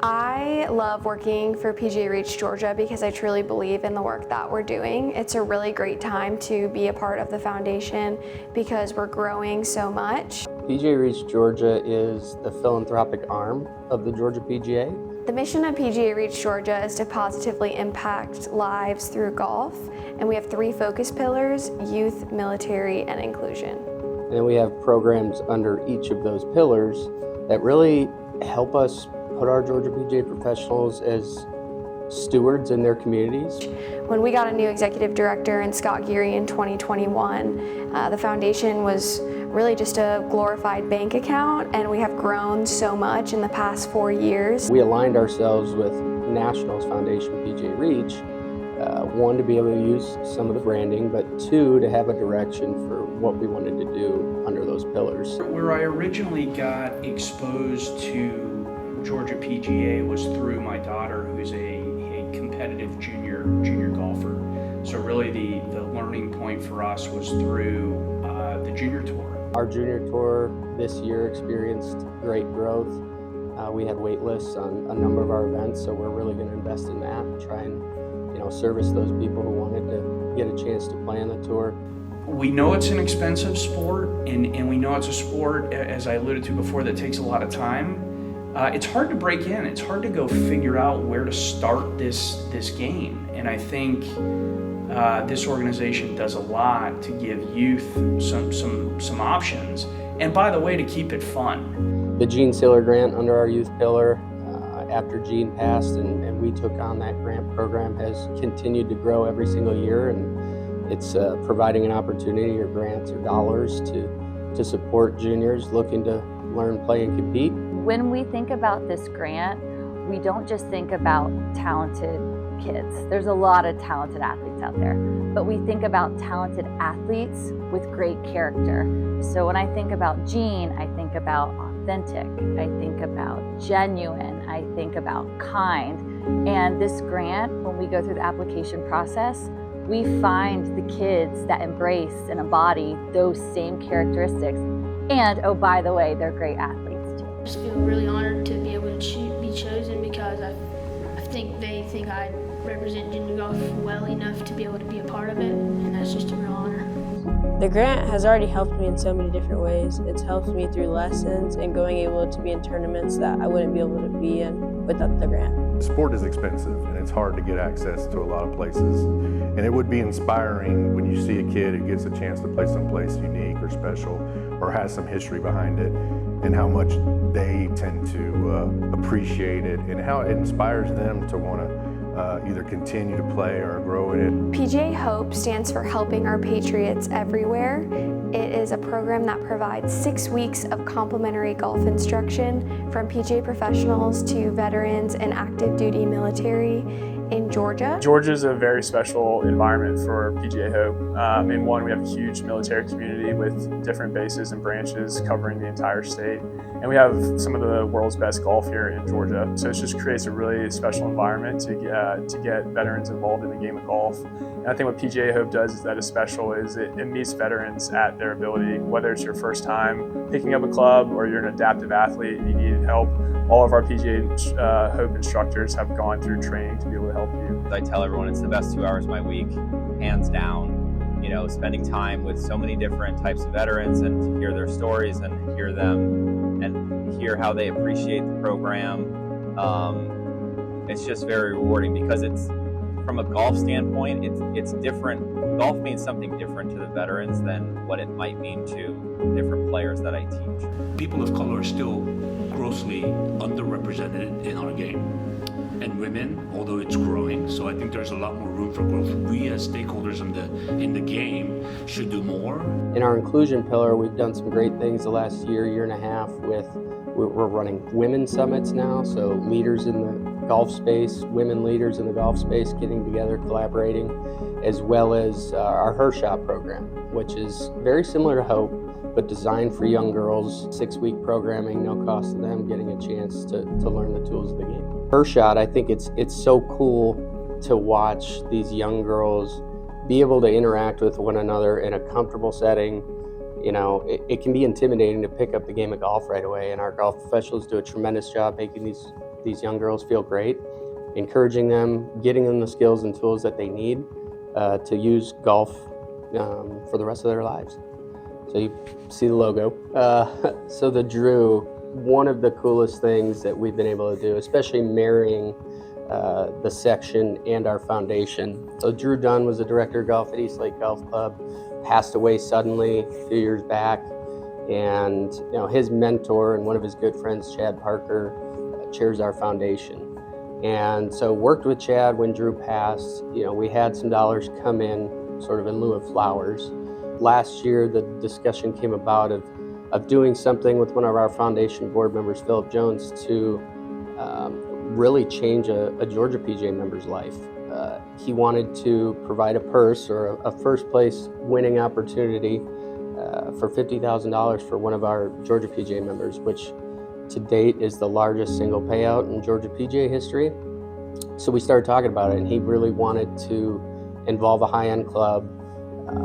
I love working for PGA REACH Georgia because I truly believe in the work that we're doing. It's a really great time to be a part of the foundation because we're growing so much. PGA REACH Georgia is the philanthropic arm of the Georgia PGA. The mission of PGA REACH Georgia is to positively impact lives through golf, and we have 3 focus pillars: youth, military, and inclusion. And we have programs under each of those pillars that really help us put our Georgia PGA professionals as stewards in their communities. When we got a new executive director in Scott Geary in 2021, the foundation was really just a glorified bank account, and we have grown so much in the past 4 years. We aligned ourselves with Nationals Foundation PGA REACH, one, to be able to use some of the branding, but 2, to have a direction for what we wanted to do under those pillars. Where I originally got exposed to Georgia PGA was through my daughter, who's a competitive junior golfer. So really the learning point for us was through the junior tour. Our junior tour this year experienced great growth. We had wait lists on a number of our events, so we're really going to invest in that and try and service those people who wanted to get a chance to play on the tour. We know it's an expensive sport, and we know it's a sport, as I alluded to before, that takes a lot of time. It's hard to break in. It's hard to go figure out where to start this game. And I think this organization does a lot to give youth some options. And by the way, to keep it fun. The Gene Siller grant under our youth pillar, after Gene passed and we took on that grant program, has continued to grow every single year, and it's providing an opportunity or grants or dollars to support juniors looking to learn, play, and compete. When we think about this grant, we don't just think about talented kids. There's a lot of talented athletes out there, but we think about talented athletes with great character. So when I think about Gene, I think about authentic, I think about genuine, I think about kind. And this grant, when we go through the application process, we find the kids that embrace and embody those same characteristics. And oh, by the way, they're great athletes too. I just feel really honored to be able to be chosen because I think they think I represent junior golf well enough to be able to be a part of it, and that's just a real honor. The grant has already helped me in so many different ways. It's helped me through lessons and going able to be in tournaments that I wouldn't be able to be in without the grant. Sport is expensive and it's hard to get access to a lot of places. And it would be inspiring when you see a kid who gets a chance to play someplace unique or special or has some history behind it, and how much they tend to appreciate it and how it inspires them to want to either continue to play or grow in it. PGA Hope stands for Helping Our Patriots Everywhere. It is a program that provides 6 weeks of complimentary golf instruction from PGA professionals to veterans and active duty military in Georgia. Georgia is a very special environment for PGA Hope. In one, we have a huge military community with different bases and branches covering the entire state. And we have some of the world's best golf here in Georgia. So it just creates a really special environment to get veterans involved in the game of golf. And I think what PGA Hope does is that is special is it meets veterans at their ability, whether it's your first time picking up a club or you're an adaptive athlete and you needed help. All of our PGA Hope instructors have gone through training to be able to help you. I tell everyone it's the best 2 hours of my week, hands down. Spending time with so many different types of veterans and to hear their stories and hear them and hear how they appreciate the program. It's just very rewarding because it's, from a golf standpoint, it's different. Golf means something different to the veterans than what it might mean to different players that I teach. People of color are still grossly underrepresented in our game. And women, although it's growing, so I think there's a lot more room for growth. We as stakeholders in the game should do more. In our inclusion pillar, we've done some great things the last year and a half with, we're running women's summits now, so leaders in the golf space, women leaders in the golf space getting together, collaborating, as well as our Her Shot program, which is very similar to Hope, but designed for young girls. 6-week programming, no cost to them, getting a chance to learn the tools of the game. Her Shot, I think it's so cool to watch these young girls be able to interact with one another in a comfortable setting. It can be intimidating to pick up the game of golf right away, and our golf professionals do a tremendous job making these these young girls feel great, encouraging them, getting them the skills and tools that they need to use golf for the rest of their lives. So you see the logo. So the Drew, one of the coolest things that we've been able to do, especially marrying the section and our foundation. So Drew Dunn was the director of golf at East Lake Golf Club, passed away suddenly a few years back. And his mentor and one of his good friends, Chad Parker, chairs our foundation. And so worked with Chad when Drew passed. We had some dollars come in sort of in lieu of flowers. Last year, the discussion came about of doing something with one of our foundation board members, Philip Jones, to really change a Georgia PGA member's life. He wanted to provide a purse or a first place winning opportunity for $50,000 for one of our Georgia PGA members, which to date is the largest single payout in Georgia PGA history. So we started talking about it, and he really wanted to involve a high-end club.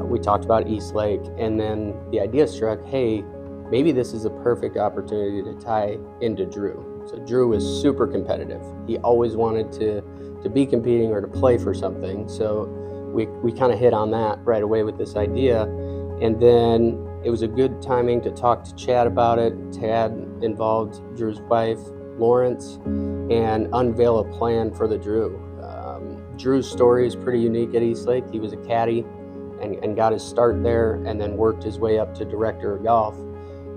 We talked about East Lake, and then the idea struck, hey, maybe this is a perfect opportunity to tie into Drew. So Drew was super competitive. He always wanted to be competing or to play for something. So we kind of hit on that right away with this idea. And then it was a good timing to talk to Chad about it. Chad involved Drew's wife, Lawrence, and unveil a plan for the Drew. Drew's story is pretty unique at East Lake. He was a caddy and got his start there and then worked his way up to director of golf.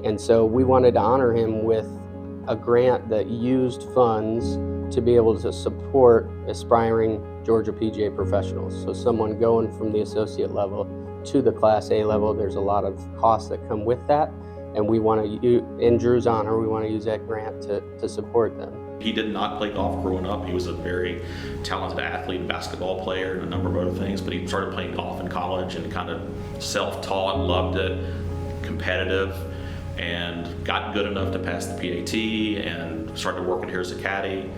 And so we wanted to honor him with a grant that used funds to be able to support aspiring Georgia PGA professionals. So someone going from the associate level to the Class A level, there's a lot of costs that come with that. And we want to, in Drew's honor, we want to use that grant to support them. He did not play golf growing up. He was a very talented athlete and basketball player and a number of other things, but he started playing golf in college and kind of self-taught, loved it, competitive, and got good enough to pass the PAT and started working here as a caddy.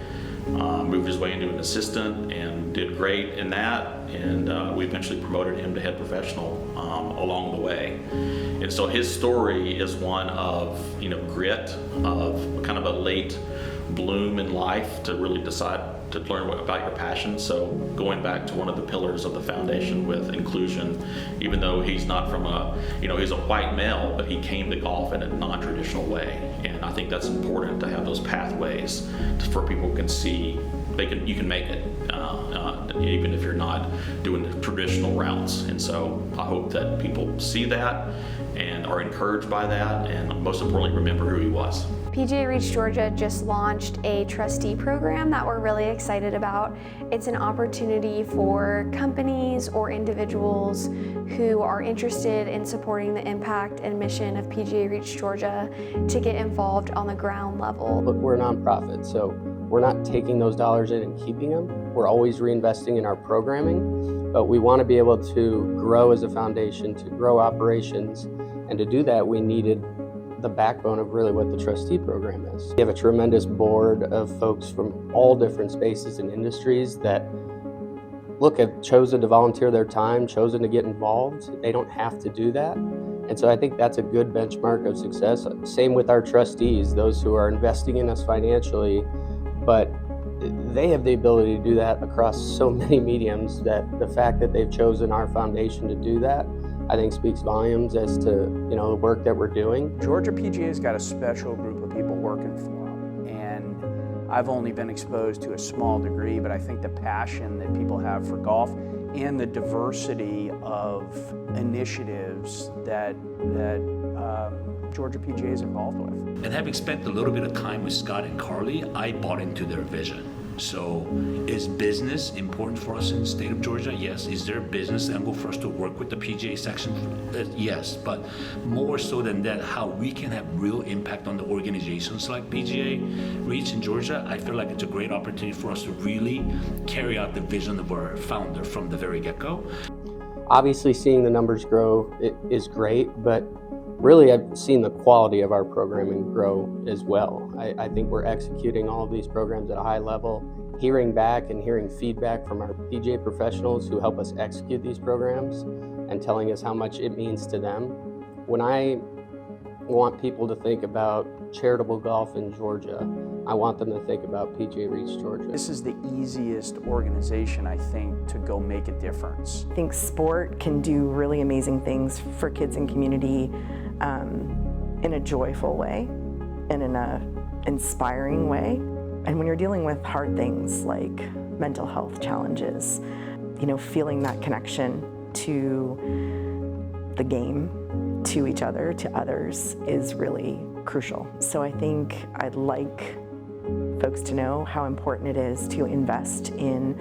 Moved his way into an assistant and did great in that, and we eventually promoted him to head professional along the way. And so his story is one of grit, of kind of a late bloom in life to really decide to learn about your passion. So going back to one of the pillars of the foundation with inclusion, even though he's not from he's a white male, but he came to golf in a non-traditional way. And I think that's important to have those pathways for people who can see you can make it, even if you're not doing the traditional routes. And so I hope that people see that and are encouraged by that, and most importantly, remember who he was. PGA REACH Georgia just launched a trustee program that we're really excited about. It's an opportunity for companies or individuals who are interested in supporting the impact and mission of PGA REACH Georgia to get involved on the ground level. Look, we're a nonprofit, so we're not taking those dollars in and keeping them. We're always reinvesting in our programming, but we want to be able to grow as a foundation, to grow operations, and to do that we needed the backbone of really what the trustee program is. We have a tremendous board of folks from all different spaces and industries that have chosen to volunteer their time, chosen to get involved. They don't have to do that. And so I think that's a good benchmark of success. Same with our trustees, those who are investing in us financially, but they have the ability to do that across so many mediums that the fact that they've chosen our foundation to do that, I think speaks volumes as to the work that we're doing. Georgia PGA's got a special group of people working for them, and I've only been exposed to a small degree, but I think the passion that people have for golf and the diversity of initiatives that Georgia PGA is involved with. And having spent a little bit of time with Scott and Carly, I bought into their vision. So is business important for us in the state of Georgia? Yes. Is there a business angle for us to work with the PGA section? Yes. But more so than that, how we can have real impact on the organizations like PGA REACH in Georgia, I feel like it's a great opportunity for us to really carry out the vision of our founder from the very get-go. Obviously, seeing the numbers grow is great, but really I've seen the quality of our programming grow as well. I think we're executing all of these programs at a high level, hearing back and hearing feedback from our PGA professionals who help us execute these programs and telling us how much it means to them. When I want people to think about charitable golf in Georgia, I want them to think about PGA REACH Georgia. This is the easiest organization, I think, to go make a difference. I think sport can do really amazing things for kids and community in a joyful way and in an inspiring way. And when you're dealing with hard things like mental health challenges, you know, feeling that connection to the game, to each other, to others is really crucial. So I think I'd like folks to know how important it is to invest in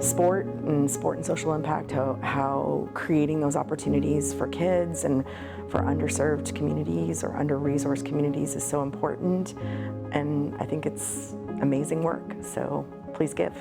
sport and social impact, how creating those opportunities for kids and for underserved communities or under-resourced communities is so important. And I think it's amazing work, so please give.